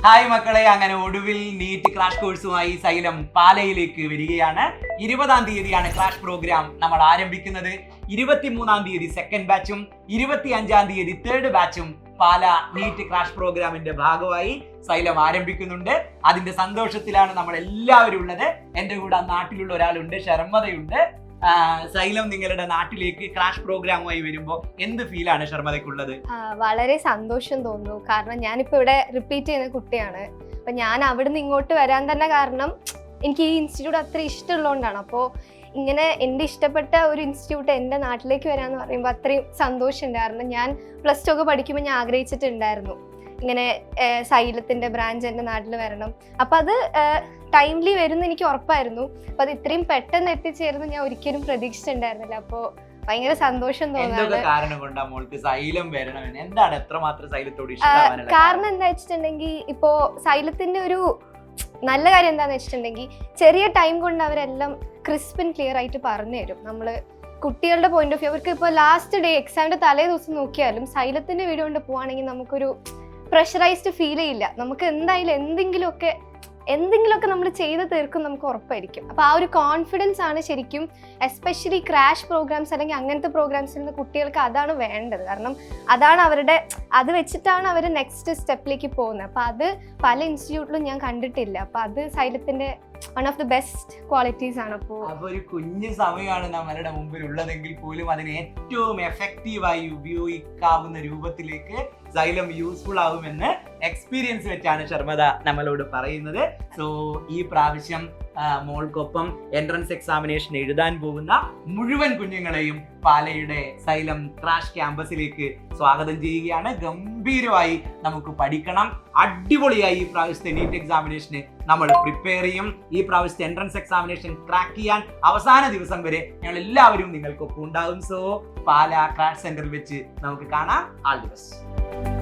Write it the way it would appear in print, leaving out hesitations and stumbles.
Hi മക്കളെ, അങ്ങനെ ഒടുവിൽ നീറ്റ് ക്രാഷ് കോഴ്സുമായി സൈലം പാലയിലേക്ക് വരികയാണ്. 20-ാം തീയതിയാണ് ക്രാഷ് പ്രോഗ്രാം നമ്മൾ ആരംഭിക്കുന്നത്. 23-ാം തീയതി സെക്കൻഡ് ബാച്ചും 25-ാം തീയതി തേർഡ് ബാച്ചും പാല നീറ്റ് ക്രാഷ് പ്രോഗ്രാമിന്റെ ഭാഗമായി സൈലം ആരംഭിക്കുന്നുണ്ട്. അതിന്റെ സന്തോഷത്തിലാണ് നമ്മൾ എല്ലാവരും ഉള്ളത്. എന്റെ കൂടെ നാട്ടിലുള്ള ഒരാളുണ്ട്, ശർമ്മതയുണ്ട്. സൈലം നിങ്ങളുടെ നാട്ടിലേക്ക് ക്രാഷ് പ്രോഗ്രാമുമായി വരുമ്പോൾ എന്ത് ഫീലാണ് ശർമ്മതയ്ക്കുള്ളത്? വളരെ സന്തോഷം തോന്നുന്നു. കാരണം ഞാനിപ്പോ ഇവിടെ റിപ്പീറ്റ് ചെയ്യുന്ന കുട്ടിയാണ്. അപ്പൊ ഞാൻ അവിടുന്ന് ഇങ്ങോട്ട് വരാൻ തന്നെ കാരണം എനിക്ക് ഈ ഇൻസ്റ്റിറ്റ്യൂട്ട് അത്ര ഇഷ്ടമുള്ളതുകൊണ്ടാണ്. അപ്പോൾ ഇങ്ങനെ എൻ്റെ ഇഷ്ടപ്പെട്ട ഒരു ഇൻസ്റ്റിറ്റ്യൂട്ട് എൻ്റെ നാട്ടിലേക്ക് വരാന്ന് പറയുമ്പോൾ അത്രയും സന്തോഷമുണ്ട്. കാരണം ഞാൻ +2 ഒക്കെ പഠിക്കുമ്പോൾ ഞാൻ ആഗ്രഹിച്ചിട്ടുണ്ടായിരുന്നു ഇങ്ങനെ സൈലത്തിൻ്റെ ബ്രാഞ്ച് എൻ്റെ നാട്ടിൽ വരണം. അപ്പം അത് ടൈംലി വരുമെന്ന് എനിക്ക് ഉറപ്പായിരുന്നു. അപ്പം അത് ഇത്രയും പെട്ടെന്ന് എത്തിച്ചേരുന്നു ഞാൻ ഒരിക്കലും പ്രതീക്ഷിച്ചിട്ടുണ്ടായിരുന്നില്ല. അപ്പോൾ ഭയങ്കര സന്തോഷം തോന്നുന്നു. കാരണം എന്താ വെച്ചിട്ടുണ്ടെങ്കിൽ ഇപ്പോൾ സൈലത്തിൻ്റെ ഒരു നല്ല കാര്യം എന്താണെന്ന് വെച്ചിട്ടുണ്ടെങ്കിൽ ചെറിയ ടൈം കൊണ്ട് അവരെല്ലാം ക്രിസ്പ് ആൻഡ് ക്ലിയർ ആയിട്ട് പറഞ്ഞു തരും. നമ്മൾ കുട്ടികളുടെ പോയിന്റ് ഓഫ് വ്യൂ, അവർക്ക് ഇപ്പോൾ ലാസ്റ്റ് ഡേ എക്സാമിൻ്റെ തലേ ദിവസം നോക്കിയാലും സൈലത്തിൻ്റെ വീഡിയോ കൊണ്ട് പോവുകയാണെങ്കിൽ നമുക്കൊരു പ്രഷറൈസ്ഡ് ഫീൽ ചെയ്യില്ല. നമുക്ക് എന്തായാലും എന്തെങ്കിലുമൊക്കെ നമ്മൾ ചെയ്ത് തീർക്കും നമുക്ക് ഉറപ്പായിരിക്കും. അപ്പോൾ ആ ഒരു കോൺഫിഡൻസ് ആണ് ശരിക്കും എസ്പെഷ്യലി ക്രാഷ് പ്രോഗ്രാംസ് അല്ലെങ്കിൽ അങ്ങനത്തെ പ്രോഗ്രാംസിൽ നിന്ന് കുട്ടികൾക്ക് അതാണ് വേണ്ടത്. കാരണം അതാണ് അത് വെച്ചിട്ടാണ് അവർ നെക്സ്റ്റ് സ്റ്റെപ്പിലേക്ക് പോകുന്നത്. അപ്പോൾ അത് പല ഇൻസ്റ്റിറ്റ്യൂട്ടിലും ഞാൻ കണ്ടിട്ടില്ല. അപ്പോൾ അത് സൈലത്തിൻ്റെ one of the best qualities ആണ്. അപ്പോൾ ഒരു കുഞ്ഞു സമയമാണ് നമ്മളുടെ മുമ്പിൽ ഉള്ളതെങ്കിൽ പോലും അതിനെ ഏറ്റവും എഫക്റ്റീവായി ഉപയോഗിക്കാവുന്ന രൂപത്തിലേക്ക് സൈലം യൂസ്ഫുൾ ആവുമെന്ന് എക്സ്പീരിയൻസ് വെച്ചാണ് ശർമ്മത നമ്മളോട് പറയുന്നത്. സോ ഈ പ്രാവശ്യം മോൾക്കൊപ്പം എൻട്രൻസ് എക്സാമിനേഷൻ എഴുതാൻ പോകുന്ന മുഴുവൻ കുഞ്ഞുങ്ങളെയും പാലയുടെ സൈലം ക്രാഷ് ക്യാമ്പസിലേക്ക് സ്വാഗതം ചെയ്യുകയാണ്. ഗംഭീരമായി നമുക്ക് പഠിക്കണം. അടിപൊളിയായി ഈ പ്രാവശ്യത്തെ നീറ്റ് എക്സാമിനേഷന് നമ്മൾ പ്രിപ്പയർ ചെയ്യും. ഈ പ്രാവശ്യത്തെ എൻട്രൻസ് എക്സാമിനേഷൻ ക്രാക്ക് ചെയ്യാൻ അവസാന ദിവസം വരെ ഞങ്ങൾ എല്ലാവരും നിങ്ങൾക്കൊപ്പം ഉണ്ടാകും. സോ പാല ക്രാഷ് സെന്ററിൽ വെച്ച് നമുക്ക് കാണാം. All the best.